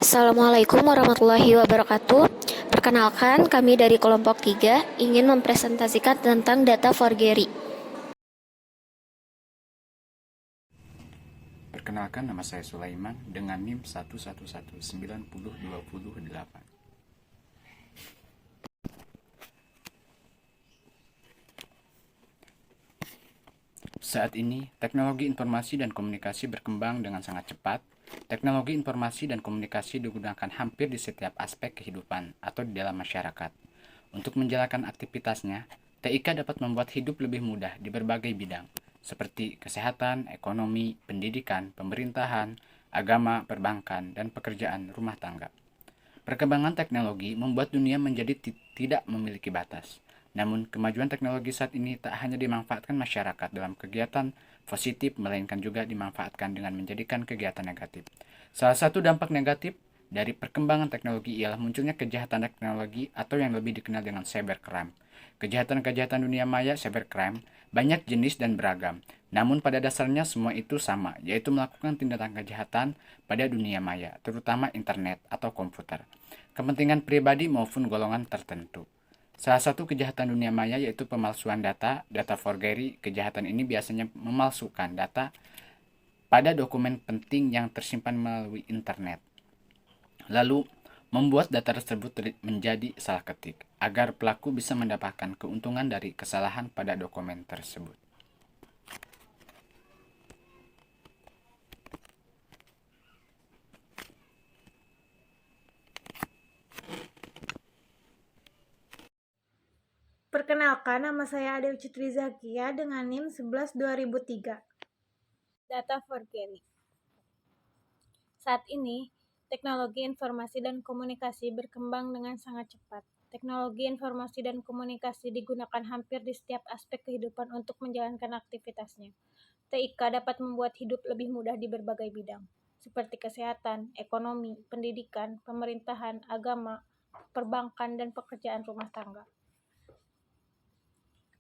Assalamualaikum warahmatullahi wabarakatuh. Perkenalkan, kami dari kelompok 3 ingin mempresentasikan tentang data forgery. Perkenalkan, nama saya Sulaiman dengan NIM 111902028. Saat ini, teknologi informasi dan komunikasi berkembang dengan sangat cepat. Teknologi informasi dan komunikasi digunakan hampir di setiap aspek kehidupan atau di dalam masyarakat. Untuk menjalankan aktivitasnya, TIK dapat membuat hidup lebih mudah di berbagai bidang, seperti kesehatan, ekonomi, pendidikan, pemerintahan, agama, perbankan, dan pekerjaan rumah tangga. Perkembangan teknologi membuat dunia menjadi tidak memiliki batas. Namun, kemajuan teknologi saat ini tak hanya dimanfaatkan masyarakat dalam kegiatan positif, melainkan juga dimanfaatkan dengan menjadikan kegiatan negatif. Salah satu dampak negatif dari perkembangan teknologi ialah munculnya kejahatan teknologi atau yang lebih dikenal dengan cybercrime. Kejahatan-kejahatan dunia maya cybercrime banyak jenis dan beragam. Namun pada dasarnya semua itu sama, yaitu melakukan tindakan kejahatan pada dunia maya, terutama internet atau komputer, kepentingan pribadi maupun golongan tertentu. Salah satu kejahatan dunia maya yaitu pemalsuan data forgery. Kejahatan ini biasanya memalsukan data pada dokumen penting yang tersimpan melalui internet, lalu membuat data tersebut menjadi salah ketik, agar pelaku bisa mendapatkan keuntungan dari kesalahan pada dokumen tersebut. Perkenalkan, nama saya Ade Citri Zakia dengan NIM 11-2003. Data forgery. Saat ini, teknologi informasi dan komunikasi berkembang dengan sangat cepat. Teknologi informasi dan komunikasi digunakan hampir di setiap aspek kehidupan untuk menjalankan aktivitasnya. TIK dapat membuat hidup lebih mudah di berbagai bidang, seperti kesehatan, ekonomi, pendidikan, pemerintahan, agama, perbankan, dan pekerjaan rumah tangga.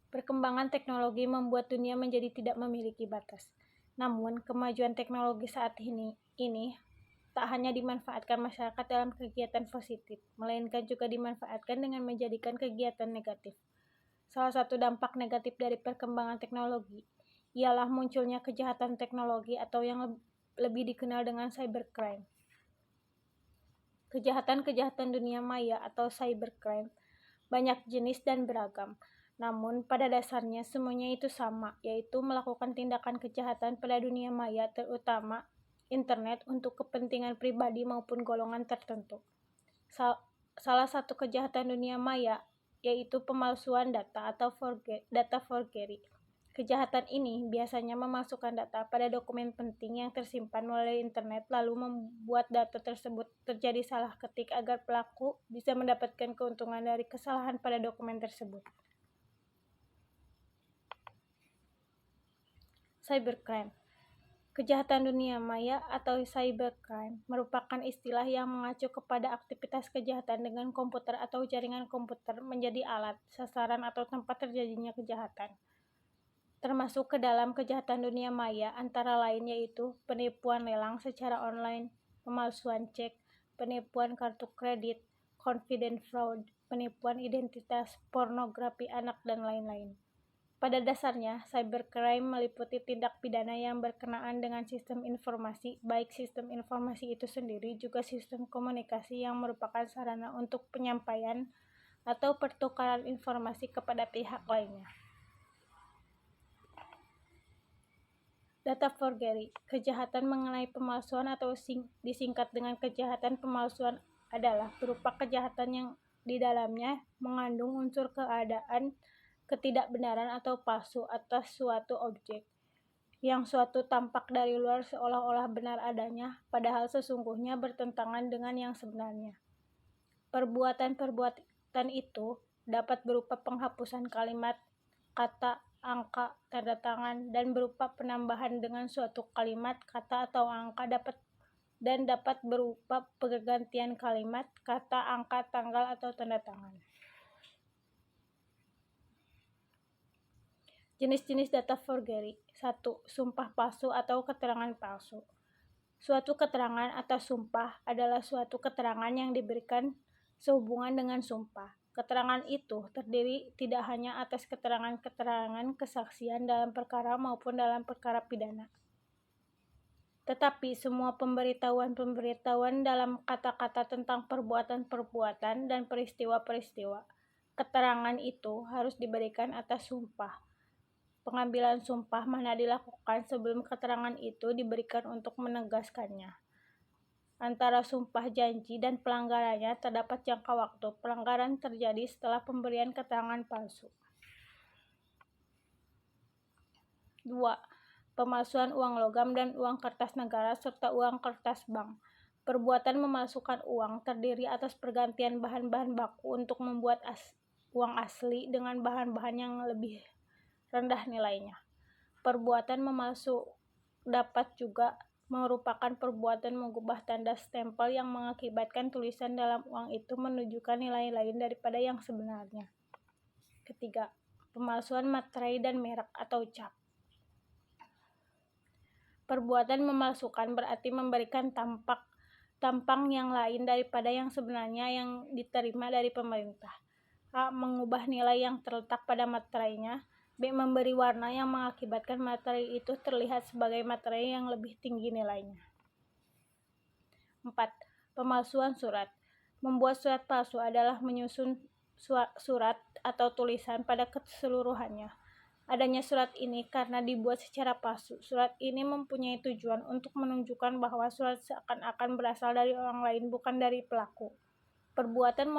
Perkembangan teknologi membuat dunia menjadi tidak memiliki batas. Namun, kemajuan teknologi saat ini tak hanya dimanfaatkan masyarakat dalam kegiatan positif, melainkan juga dimanfaatkan dengan menjadikan kegiatan negatif. Salah satu dampak negatif dari perkembangan teknologi ialah munculnya kejahatan teknologi atau yang lebih dikenal dengan cybercrime. Kejahatan-kejahatan dunia maya atau cybercrime banyak jenis dan beragam. Namun, pada dasarnya semuanya itu sama, yaitu melakukan tindakan kejahatan pada dunia maya, terutama internet, untuk kepentingan pribadi maupun golongan tertentu. Salah satu kejahatan dunia maya yaitu pemalsuan data atau data forgery. Kejahatan ini biasanya memasukkan data pada dokumen penting yang tersimpan melalui internet, lalu membuat data tersebut terjadi salah ketik agar pelaku bisa mendapatkan keuntungan dari kesalahan pada dokumen tersebut. Cybercrime. Kejahatan dunia maya atau cybercrime merupakan istilah yang mengacu kepada aktivitas kejahatan dengan komputer atau jaringan komputer menjadi alat, sasaran, atau tempat terjadinya kejahatan. Termasuk ke dalam kejahatan dunia maya antara lain yaitu penipuan lelang secara online, pemalsuan cek, penipuan kartu kredit, confident fraud, penipuan identitas, pornografi anak, dan lain-lain. Pada dasarnya, cybercrime meliputi tindak pidana yang berkenaan dengan sistem informasi, baik sistem informasi itu sendiri juga sistem komunikasi yang merupakan sarana untuk penyampaian atau pertukaran informasi kepada pihak lainnya. Data forgery, kejahatan mengenai pemalsuan atau disingkat dengan kejahatan pemalsuan adalah berupa kejahatan yang di dalamnya mengandung unsur keadaan ketidakbenaran atau palsu atas suatu objek, yang suatu tampak dari luar seolah-olah benar adanya, padahal sesungguhnya bertentangan dengan yang sebenarnya. Perbuatan itu dapat berupa penghapusan kalimat, kata, angka, tanda tangan, dan berupa penambahan dengan suatu kalimat, kata, atau angka, dapat berupa pergantian kalimat, kata, angka, tanggal, atau tanda tangan. Jenis-jenis data forgery. 1. Sumpah palsu atau keterangan palsu. Suatu keterangan atau sumpah adalah suatu keterangan yang diberikan sehubungan dengan sumpah. Keterangan itu terdiri tidak hanya atas keterangan-keterangan kesaksian dalam perkara maupun dalam perkara pidana, tetapi semua pemberitahuan-pemberitahuan dalam kata-kata tentang perbuatan-perbuatan dan peristiwa-peristiwa. Keterangan itu harus diberikan atas sumpah. Pengambilan sumpah mana dilakukan sebelum keterangan itu diberikan untuk menegaskannya. Antara sumpah janji dan pelanggarannya terdapat jangka waktu. Pelanggaran terjadi setelah pemberian keterangan palsu. 2. Pemalsuan uang logam dan uang kertas negara serta uang kertas bank. Perbuatan memalsukan uang terdiri atas pergantian bahan-bahan baku untuk membuat uang asli dengan bahan-bahan yang lebih rendah nilainya. Perbuatan memalsu dapat juga merupakan perbuatan mengubah tanda stempel yang mengakibatkan tulisan dalam uang itu menunjukkan nilai lain daripada yang sebenarnya. Ketiga, pemalsuan materai dan merek atau cap. Perbuatan memalsukan berarti memberikan tampang yang lain daripada yang sebenarnya yang diterima dari pemerintah. A. Mengubah nilai yang terletak pada materainya. B. Memberi warna yang mengakibatkan materai itu terlihat sebagai materai yang lebih tinggi nilainya. 4. Pemalsuan surat. Membuat surat palsu adalah menyusun surat atau tulisan pada keseluruhannya. Adanya surat ini karena dibuat secara palsu. Surat ini mempunyai tujuan untuk menunjukkan bahwa surat seakan-akan berasal dari orang lain, bukan dari pelaku. Perbuatan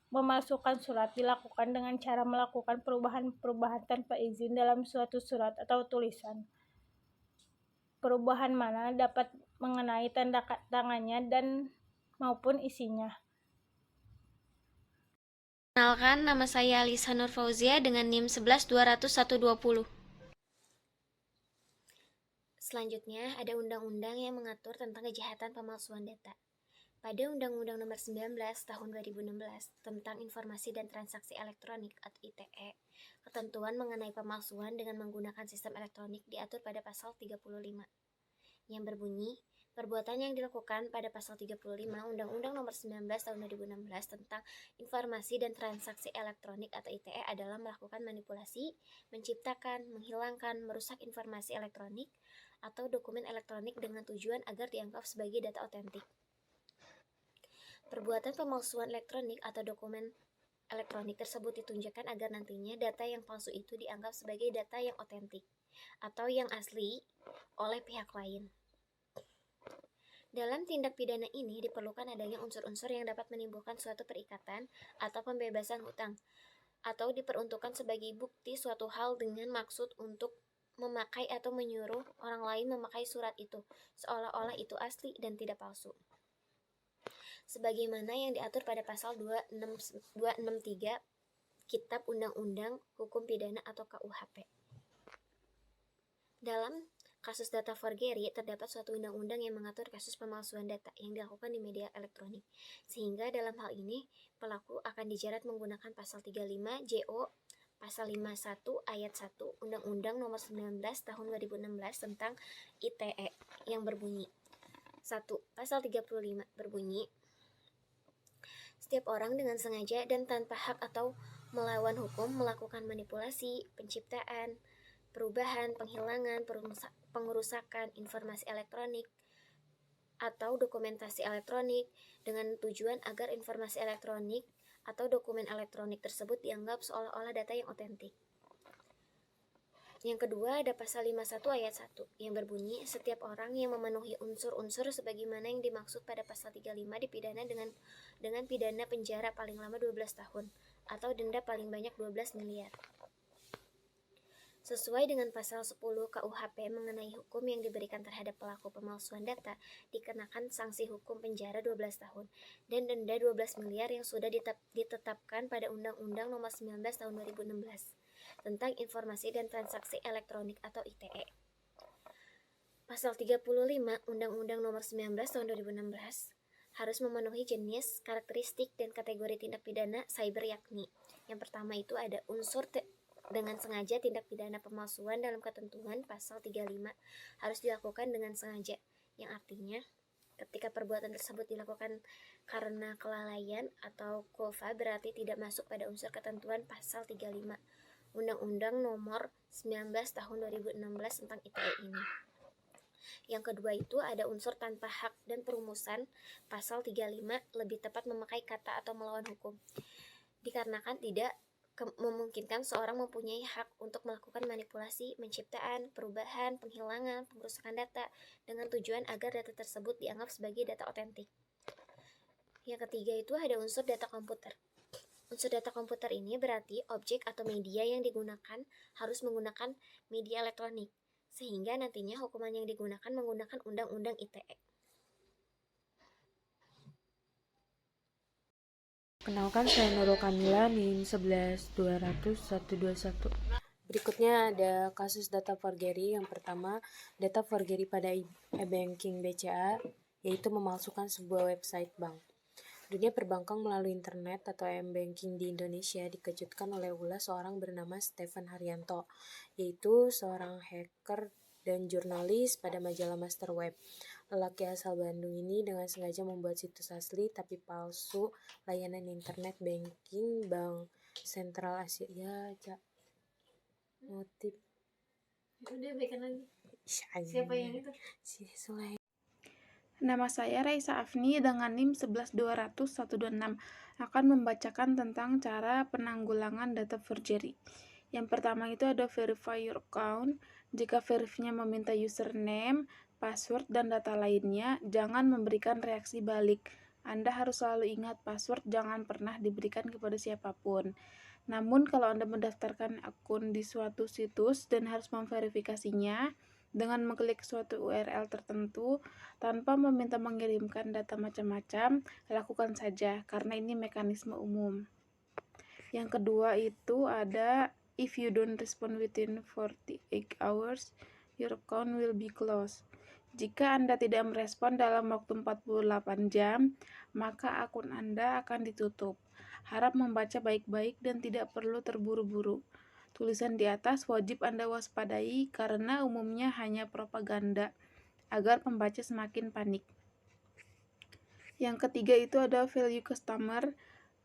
memalsukan surat dilakukan dengan cara melakukan perubahan-perubahan tanpa izin dalam suatu surat atau tulisan. Perubahan mana dapat mengenai tanda tangannya dan maupun isinya. Kenalkan, nama saya Alisa Nur Fauzia dengan NIM 11200120. Selanjutnya, ada undang-undang yang mengatur tentang kejahatan pemalsuan data. Pada Undang-Undang Nomor 19 Tahun 2016 tentang Informasi dan Transaksi Elektronik atau ITE, ketentuan mengenai pemalsuan dengan menggunakan sistem elektronik diatur pada pasal 35, yang berbunyi, perbuatan yang dilakukan pada pasal 35 Undang-Undang Nomor 19 Tahun 2016 tentang Informasi dan Transaksi Elektronik atau ITE adalah melakukan manipulasi, menciptakan, menghilangkan, merusak informasi elektronik atau dokumen elektronik dengan tujuan agar dianggap sebagai data otentik. Perbuatan pemalsuan elektronik atau dokumen elektronik tersebut ditunjukkan agar nantinya data yang palsu itu dianggap sebagai data yang otentik atau yang asli oleh pihak lain. Dalam tindak pidana ini diperlukan adanya unsur-unsur yang dapat menimbulkan suatu perikatan atau pembebasan hutang, atau diperuntukkan sebagai bukti suatu hal dengan maksud untuk memakai atau menyuruh orang lain memakai surat itu, seolah-olah itu asli dan tidak palsu. Sebagaimana yang diatur pada pasal 263 Kitab Undang-Undang Hukum Pidana atau KUHP. Dalam kasus data forgery, terdapat suatu undang-undang yang mengatur kasus pemalsuan data yang dilakukan di media elektronik, sehingga dalam hal ini pelaku akan dijerat menggunakan pasal 35 JO pasal 51 ayat 1 Undang-Undang Nomor 19 Tahun 2016 tentang ITE yang berbunyi 1. Pasal 35 berbunyi, setiap orang dengan sengaja dan tanpa hak atau melawan hukum melakukan manipulasi, penciptaan, perubahan, penghilangan, pengerusakan informasi elektronik atau dokumentasi elektronik dengan tujuan agar informasi elektronik atau dokumen elektronik tersebut dianggap seolah-olah data yang otentik. Yang kedua ada pasal 51 ayat 1 yang berbunyi, setiap orang yang memenuhi unsur-unsur sebagaimana yang dimaksud pada pasal 35 dipidana dengan pidana penjara paling lama 12 tahun atau denda paling banyak 12 miliar. Sesuai dengan pasal 10 KUHP mengenai hukum yang diberikan terhadap pelaku pemalsuan data, dikenakan sanksi hukum penjara 12 tahun dan denda 12 miliar yang sudah ditetapkan pada Undang-Undang Nomor 19 Tahun 2016 tentang Informasi dan Transaksi Elektronik atau ITE. Pasal 35 Undang-Undang Nomor 19 Tahun 2016 harus memenuhi jenis, karakteristik, dan kategori tindak pidana cyber yakni. Yang pertama itu ada unsur dengan sengaja. Tindak pidana pemalsuan dalam ketentuan pasal 35 harus dilakukan dengan sengaja. yang artinya ketika perbuatan tersebut dilakukan karena kelalaian atau kulfa berarti tidak masuk pada unsur ketentuan pasal 35 Undang-Undang Nomor 19 Tahun 2016 tentang ITE ini. Yang kedua itu ada unsur tanpa hak dan perumusan pasal 35 lebih tepat memakai kata atau melawan hukum. Dikarenakan tidak memungkinkan seorang mempunyai hak untuk melakukan manipulasi, penciptaan, perubahan, penghilangan, pengrusakan data dengan tujuan agar data tersebut dianggap sebagai data otentik. Yang ketiga itu ada unsur data komputer. Unsur data komputer ini berarti objek atau media yang digunakan harus menggunakan media elektronik, sehingga nantinya hukuman yang digunakan menggunakan Undang-Undang ITE. Kenalkan, saya Nurul Kamila, NIM 11-200-121. Berikutnya ada kasus data forgery. Yang pertama, data forgery pada e-banking BCA, yaitu memalsukan sebuah website bank. Dunia perbankan melalui internet atau m-banking di Indonesia dikejutkan oleh ulah seorang bernama Stephen Haryanto, yaitu seorang hacker dan jurnalis pada majalah Master Web. Lelaki asal Bandung ini dengan sengaja membuat situs asli tapi palsu layanan internet banking Bank Sentral Asia. Ya, Cak. Motif. Udah baikan lagi. Siapa yang itu? Si Sulaiman. Nama saya Raisa Afni dengan NIM 11-200-126 akan membacakan tentang cara penanggulangan data forgery. Yang pertama itu ada verify your account. Jika verifnya meminta username, password, dan data lainnya, jangan memberikan reaksi balik. Anda harus selalu ingat password jangan pernah diberikan kepada siapapun. Namun kalau Anda mendaftarkan akun di suatu situs dan harus memverifikasinya, dengan mengklik suatu URL tertentu tanpa meminta mengirimkan data macam-macam, lakukan saja karena ini mekanisme umum. Yang kedua itu ada if you don't respond within 48 hours, your account will be closed. Jika Anda tidak merespon dalam waktu 48 jam, maka akun Anda akan ditutup. Harap membaca baik-baik dan tidak perlu terburu-buru. Tulisan di atas wajib Anda waspadai karena umumnya hanya propaganda agar pembaca semakin panik. Yang ketiga itu ada value customer.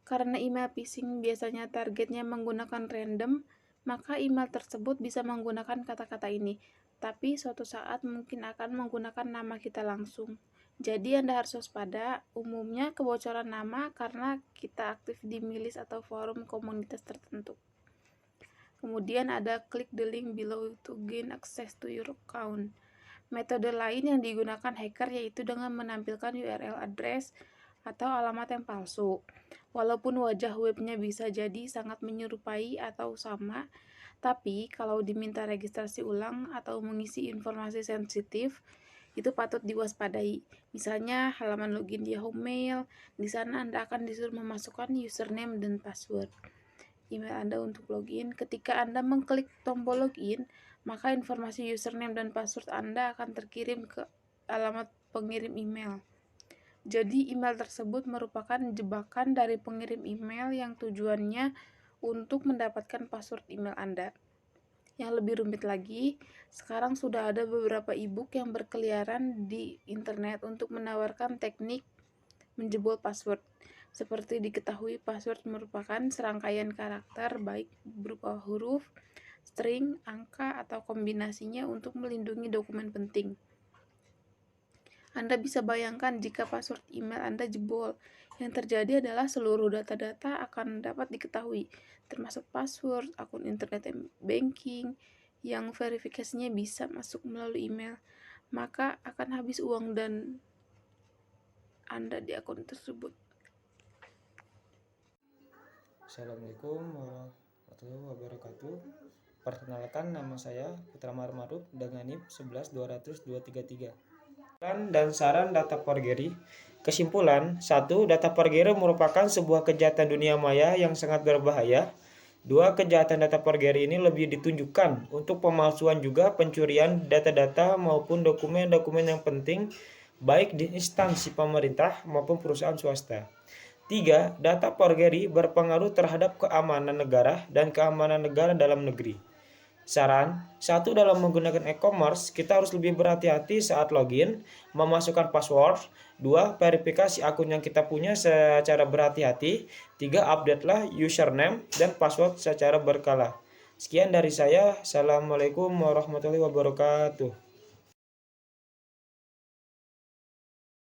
Karena email phishing biasanya targetnya menggunakan random, maka email tersebut bisa menggunakan kata-kata ini, tapi suatu saat mungkin akan menggunakan nama kita langsung. Jadi Anda harus waspada, umumnya kebocoran nama karena kita aktif di milis atau forum komunitas tertentu. Kemudian ada klik the link below to gain access to your account. Metode lain yang digunakan hacker yaitu dengan menampilkan URL address atau alamat yang palsu. Walaupun wajah webnya bisa jadi sangat menyerupai atau sama, tapi kalau diminta registrasi ulang atau mengisi informasi sensitif, itu patut diwaspadai. Misalnya halaman login di Yahoo Mail, di sana Anda akan disuruh memasukkan username dan password email Anda untuk login. Ketika Anda mengklik tombol login, maka informasi username dan password Anda akan terkirim ke alamat pengirim email. Jadi email tersebut merupakan jebakan dari pengirim email yang tujuannya untuk mendapatkan password email Anda. Yang lebih rumit lagi, sekarang sudah ada beberapa e-book yang berkeliaran di internet untuk menawarkan teknik menjebol password. Seperti diketahui, password merupakan serangkaian karakter baik berupa huruf, string, angka, atau kombinasinya untuk melindungi dokumen penting. Anda bisa bayangkan jika password email Anda jebol. Yang terjadi adalah seluruh data-data akan dapat diketahui, termasuk password, akun internet banking, yang verifikasinya bisa masuk melalui email. Maka akan habis uang dan Anda di akun tersebut. Assalamualaikum warahmatullahi wabarakatuh. Perkenalkan, nama saya Putra Maruf dengan NIM 11-200-233. Dan saran data forgery. Kesimpulan, 1. Data forgery merupakan sebuah kejahatan dunia maya yang sangat berbahaya. 2. Kejahatan data forgery ini lebih ditunjukkan untuk pemalsuan juga pencurian data-data maupun dokumen-dokumen yang penting baik di instansi pemerintah maupun perusahaan swasta. 3. Data forgery berpengaruh terhadap keamanan negara dan keamanan negara dalam negeri. Saran, satu dalam menggunakan e-commerce, kita harus lebih berhati-hati saat login, memasukkan password. Dua, verifikasi akun yang kita punya secara berhati-hati. Tiga, update-lah username dan password secara berkala. Sekian dari saya. Assalamualaikum warahmatullahi wabarakatuh.